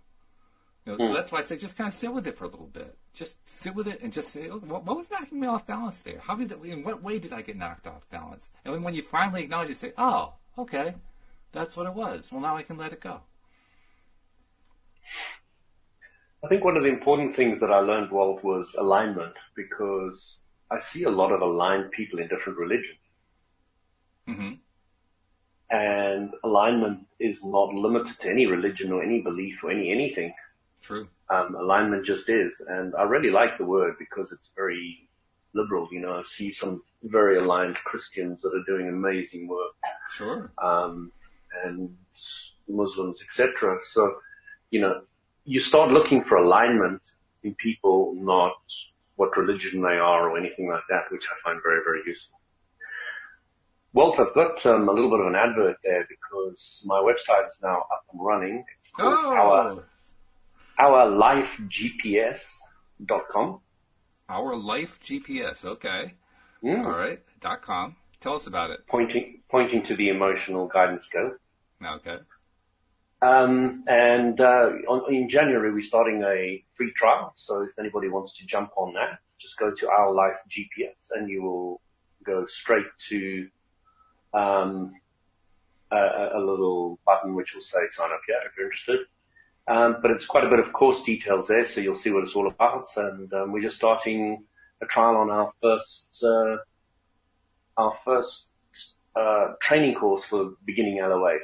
C: So that's why I say just kind of sit with it for a little bit. Just sit with it and just say, what was knocking me off balance there? In what way did I get knocked off balance? And then when you finally acknowledge it, say, oh, okay, that's what it was. Well, now I can let it go.
B: I think one of the important things that I learned, Walt, was alignment, because I see a lot of aligned people in different religions.
C: Mm-hmm.
B: And alignment is not limited to any religion or any belief or anything.
C: True.
B: Alignment just is. And I really like the word because it's very liberal. I see some very aligned Christians that are doing amazing work.
C: Sure.
B: And Muslims, etc. So, you start looking for alignment in people, not what religion they are or anything like that, which I find very, very useful. Walt, I've got a little bit of an advert there because my website is now up and running. It's called
A: .com.
C: Our Life GPS, okay.
A: Mm.
C: All right, .com. Tell us about it.
A: Pointing to the emotional guidance go.
C: Okay.
A: In January, we're starting a free trial. So if anybody wants to jump on that, just go to Our Life GPS and you will go straight to a little button which will say sign up here if you're interested. But it's quite a bit of course details there, so you'll see what it's all about. And we're just starting a trial on our first training course for beginning LOA.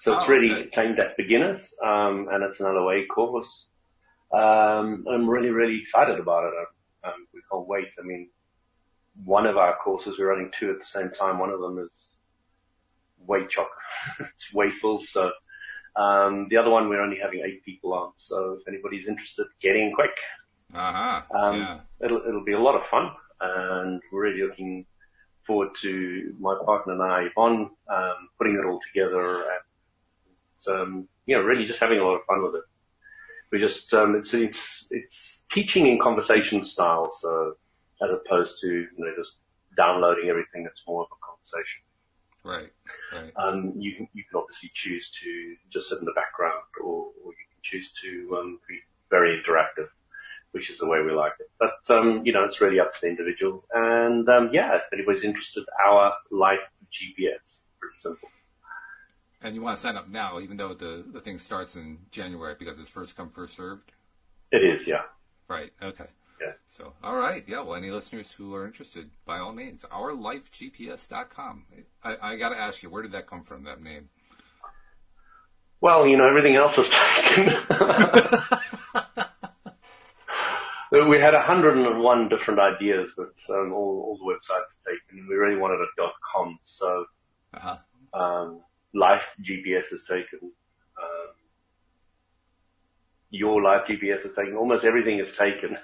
A: So it's really aimed at beginners, and it's an LOA course. I'm really, really excited about it. We can't wait. I mean, one of our courses, we're running two at the same time. One of them is way chock. It's way full. So, the other one, we're only having 8 people on. So if anybody's interested, get in quick.
C: Yeah.
A: It'll be a lot of fun, and we're really looking forward to my partner and I, Yvonne, putting it all together and, really just having a lot of fun with it. We just, it's teaching in conversation style. So as opposed to, just downloading everything, it's more of a conversation.
C: Right.
A: You can obviously choose to just sit in the background or you can choose to, be very interactive, which is the way we like it. But, it's really up to the individual. And, if anybody's interested, Our Life GPS, pretty simple.
C: And you want to sign up now, even though the thing starts in January because it's first come, first served?
A: It is, yeah.
C: Right, okay.
A: Yeah.
C: So, all right. Yeah, well, any listeners who are interested, by all means, ourlifegps.com. I got to ask you, where did that come from, that name?
A: Well, everything else is taken. We had 101 different ideas, but all the websites are taken. We really wanted a .com, so Life GPS is taken. Your Life GPS is taken. Almost everything is taken.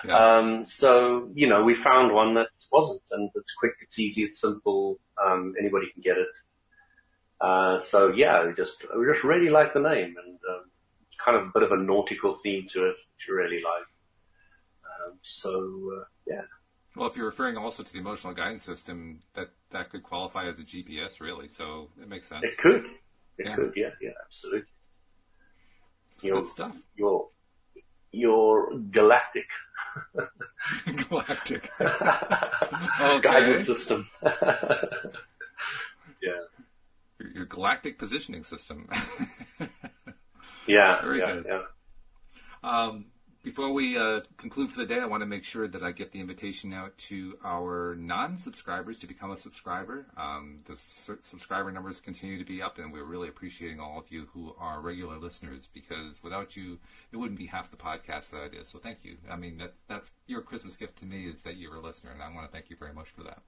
A: We found one that wasn't, and it's quick, it's easy, it's simple. Anybody can get it. We just really like the name, and it's kind of a bit of a nautical theme to it, which we really like.
C: Well, if you're referring also to the emotional guidance system, that could qualify as a GPS, really. So it makes sense.
A: It could. It could. Yeah, absolutely.
C: Good stuff.
A: Your galactic.
C: Galactic.
A: Guidance system. Yeah.
C: Your galactic positioning system.
A: Yeah.
C: Very good.
A: Yeah.
C: Before we conclude for the day, I want to make sure that I get the invitation out to our non-subscribers to become a subscriber. The subscriber numbers continue to be up, and we're really appreciating all of you who are regular listeners, because without you, it wouldn't be half the podcast that it is. So thank you. I mean, that's your Christmas gift to me, is that you're a listener, and I want to thank you very much for that.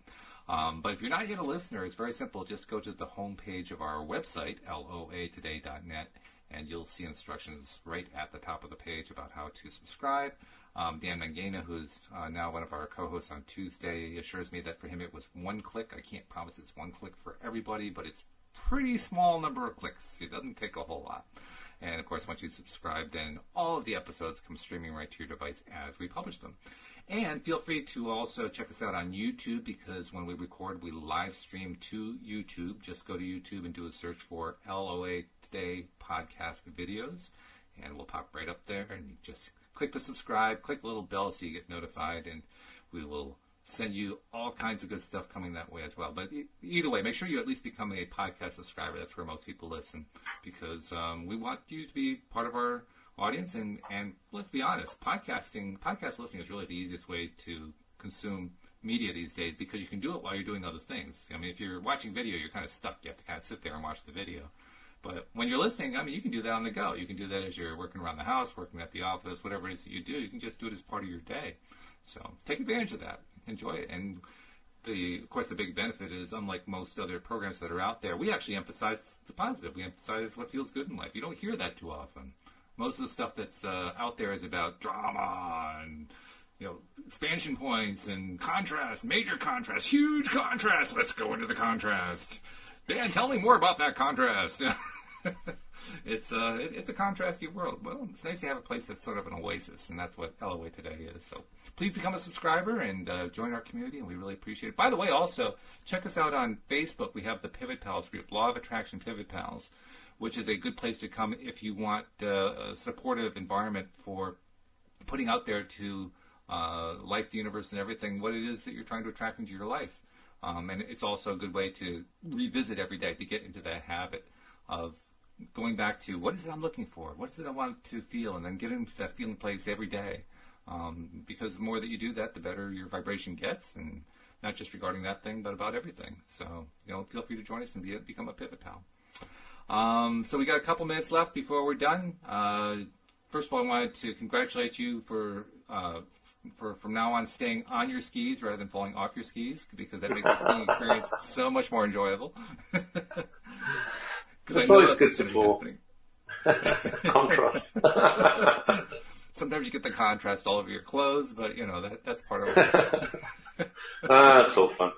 C: But if you're not yet a listener, it's very simple. Just go to the homepage of our website, loatoday.net, and you'll see instructions right at the top of the page about how to subscribe. Dan Mangena, who's now one of our co-hosts on Tuesday, assures me that for him it was one click. I can't promise it's one click for everybody, but it's pretty small number of clicks. It doesn't take a whole lot. And, of course, once you subscribe, then all of the episodes come streaming right to your device as we publish them. And feel free to also check us out on YouTube, because when we record, we live stream to YouTube. Just go to YouTube and do a search for LOA Today podcast videos, and we'll pop right up there, and you just click the subscribe, click the little bell so you get notified, and we will send you all kinds of good stuff coming that way as well. But either way, make sure you at least become a podcast subscriber. That's where most people listen, because we want you to be part of our audience, and let's be honest, podcast listening is really the easiest way to consume media these days, because you can do it while you're doing other things. I mean, if you're watching video, you're kind of stuck. You have to kind of sit there and watch the video. But when you're listening, I mean, you can do that on the go. You can do that as you're working around the house, working at the office, whatever it is that you do. You can just do it as part of your day. So take advantage of that. Enjoy it. And of course, the big benefit is, unlike most other programs that are out there, we actually emphasize the positive. We emphasize what feels good in life. You don't hear that too often. Most of the stuff that's out there is about drama and, expansion points and contrast, major contrast, huge contrast. Let's go into the contrast. Dan, tell me more about that contrast. it's a contrasty world. Well, it's nice to have a place that's sort of an oasis, and that's what LOA today is. So please become a subscriber and join our community, and we really appreciate it. By the way, also, check us out on Facebook. We have the Pivot Pals group, Law of Attraction Pivot Pals, which is a good place to come if you want a supportive environment for putting out there to life, the universe, and everything, what it is that you're trying to attract into your life. And it's also a good way to revisit every day, to get into that habit of going back to what is it I'm looking for? What is it I want to feel? And then get into that feeling place every day. Because the more that you do that, the better your vibration gets, and not just regarding that thing, but about everything. So, feel free to join us and become a Pivot Pal. So we got a couple minutes left before we're done. First of all, I wanted to congratulate you for from now on staying on your skis rather than falling off your skis, because that makes the skiing experience so much more enjoyable.
B: It's always good to fall. Contrast.
C: Sometimes you get the contrast all over your clothes, but that's part of it.
B: It's all fun.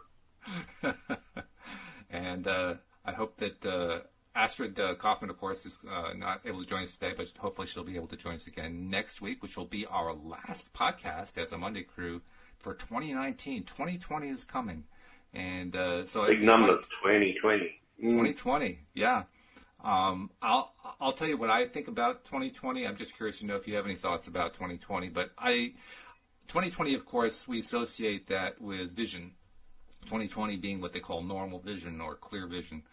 C: And I hope that Astrid Kaufman, of course, is not able to join us today, but hopefully she'll be able to join us again next week, which will be our last podcast as a Monday Crew for 2019. 2020 is coming. And so
B: big numbers, 2020.
C: 2020, yeah. I'll tell you what I think about 2020. I'm just curious to know if you have any thoughts about 2020. But 2020, of course, we associate that with vision. 2020 being what they call normal vision or clear vision.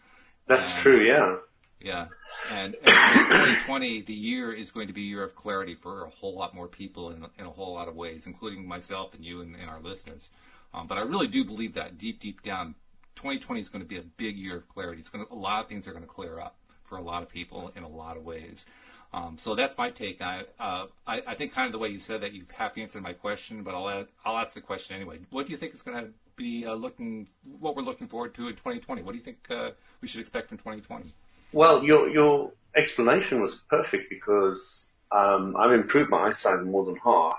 B: That's true, yeah.
C: Yeah. And 2020, the year is going to be a year of clarity for a whole lot more people in a whole lot of ways, including myself and you and our listeners. But I really do believe that deep down, 2020 is going to be a big year of clarity. A lot of things are going to clear up for a lot of people in a lot of ways. So that's my take on it. I think kind of the way you said that, you've half answered my question, but I'll ask the question anyway. What do you think is going to be what we're looking forward to in 2020? What do you think we should expect from 2020?
B: Well, your explanation was perfect, because I've improved my eyesight more than half,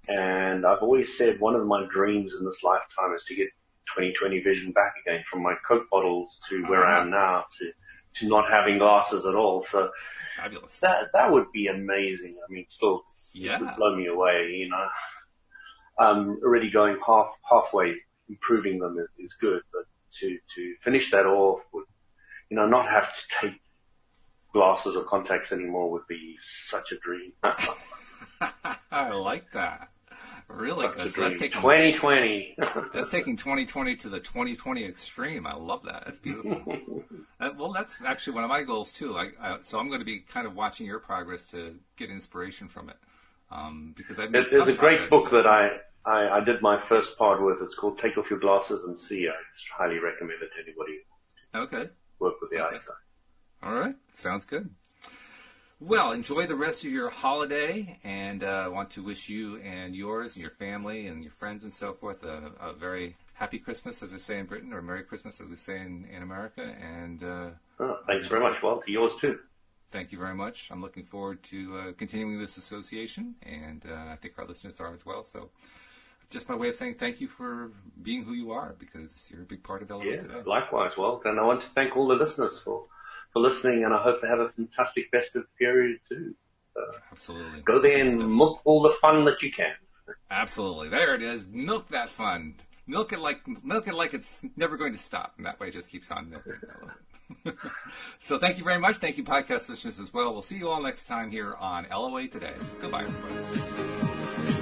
B: and I've always said one of my dreams in this lifetime is to get 20/20 vision back again, from my Coke bottles to where I am now to not having glasses at all. So
C: fabulous.
B: That would be amazing. I mean, still, it would blow me away. Already going halfway improving them is good, but to finish that off would, not have to take glasses or contacts anymore would be such a dream.
C: I like that. Really good. So that's taking
B: 2020.
C: That's taking 2020 to the 2020 extreme. I love that. That's beautiful. Well, that's actually one of my goals too. So I'm going to be kind of watching your progress to get inspiration from it. Because I've made
B: there's a great book that I did my first part with. It's called Take Off Your Glasses and See. I just highly recommend it to anybody who wants to work with the eyesight.
C: All right. Sounds good. Well, enjoy the rest of your holiday, and I want to wish you and yours and your family and your friends and so forth a very happy Christmas, as they say in Britain, or Merry Christmas, as we say in America. And
B: thanks very much, Walt. To yours too.
C: Thank you very much. I'm looking forward to continuing this association, and I think our listeners are as well. So just my way of saying thank you for being who you are, because you're a big part of LOA today.
B: Likewise, Walt. And I want to thank all the listeners for listening, and I hope they have a fantastic festive period too.
C: Absolutely.
B: Go there and milk all the fun that you can.
C: Absolutely. There it is. Milk that fun. Milk it like it's never going to stop, and that way it just keeps on milking. So thank you very much. Thank you, podcast listeners, as well. We'll see you all next time here on LOA Today. Goodbye, everybody.